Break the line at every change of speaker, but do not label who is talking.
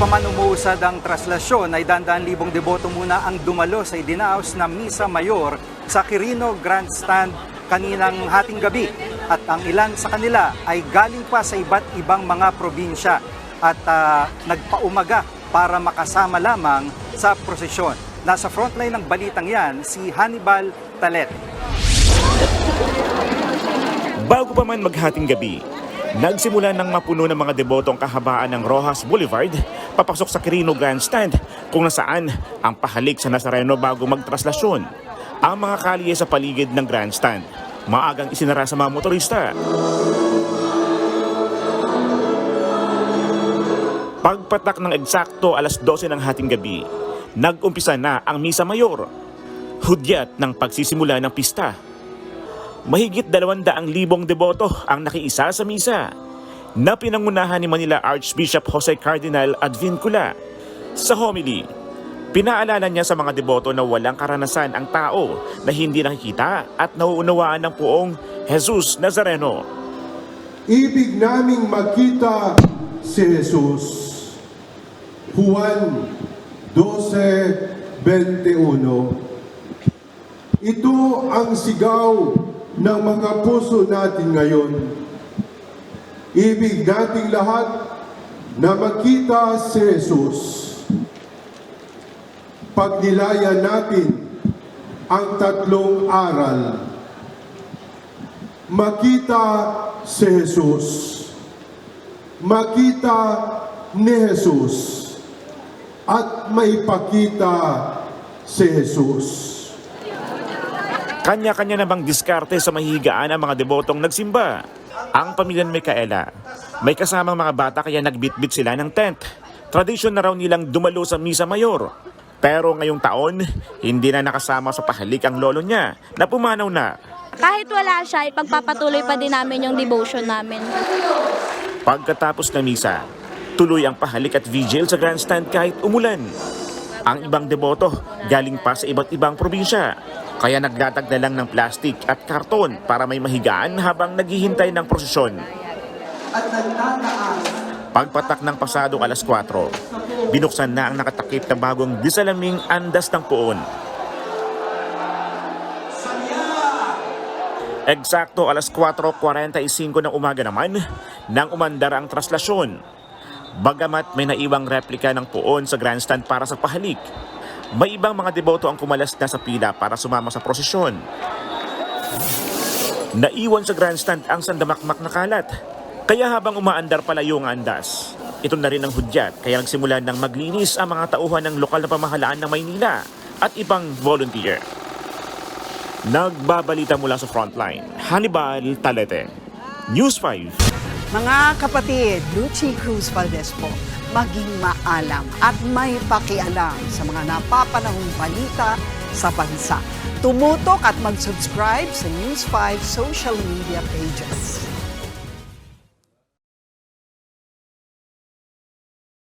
pa man umuusad ang traslasyon ay dandaan libong deboto muna ang dumalo sa idinaos na Misa Mayor sa Quirino Grandstand kaninang hating gabi. At ang ilan sa kanila ay galing pa sa iba't ibang mga probinsya at nagpaumaga para makasama lamang sa prosesyon. Nasa frontline ng balitang yan si Hannibal Talet.
Bago pa man maghating gabi, nagsimula ng mapuno ng mga deboto ang kahabaan ng Roxas Boulevard papasok sa Quirino Grandstand kung nasaan ang pahalik sa Nazareno bago magtraslasyon. Ang mga kalye sa paligid ng grandstand, maagang isinara sa mga motorista. Pagpatak ng eksakto alas 12 ng hating gabi, nag-umpisa na ang Misa Mayor, hudyat ng pagsisimula ng pista. Mahigit 200,000 deboto ang nakiisa sa misa na pinangunahan ni Manila Archbishop Jose Cardinal Advincula. Sa homily, pinaalala niya sa mga deboto na walang karanasan ang tao na hindi nakikita at nauunawaan ng poong Jesus Nazareno.
Ibig naming makita si Jesus. Juan 12:21. Ito ang sigaw ng mga puso natin ngayon. Ibig nating lahat na makita si Jesus. Pagnilayan natin ang tatlong aral. Makita si Jesus. Makita ni Jesus. At maipakita si Jesus.
Kanya-kanya namang diskarte sa mahihigaan ang mga debotong nagsimba. Ang pamilya ni Micaela, may kasamang mga bata kaya nagbitbit sila ng tent. Tradisyon na raw nilang dumalo sa Misa Mayor. Pero ngayong taon, hindi na nakasama sa pahalik ang lolo niya na pumanaw na.
Kahit wala siya, ipagpapatuloy pa din namin yung devotion namin.
Pagkatapos ng misa, tuloy ang pahalik at vigil sa grandstand kahit umulan. Ang ibang deboto galing pa sa iba't ibang probinsya. Kaya naglatag na lang ng plastik at karton para may mahigaan habang naghihintay ng prosesyon. Pagpatak ng pasadong alas 4, binuksan na ang nakatakip na bagong disalaming andas ng puon. Eksakto alas 4:45 ng umaga naman nang umandar ang traslasyon. Bagamat may naiwang replika ng puon sa grandstand para sa pahalik, may ibang mga deboto ang kumalas na sa pila para sumama sa prosesyon. Naiwan sa grandstand ang sandamakmak na kalat, kaya habang umaandar palayo ang andas, ito na rin ang hudyat kaya nagsimula ng maglinis ang mga tauhan ng lokal na pamahalaan ng Maynila at ibang volunteer. Nagbabalita mula sa frontline, Hannibal Talete, News 5.
Mga kapatid, Lucy Cruz Valdez po, maging maalam at may pakialam sa mga napapanahong balita sa bansa. Tumutok at mag-subscribe sa News 5 social media pages.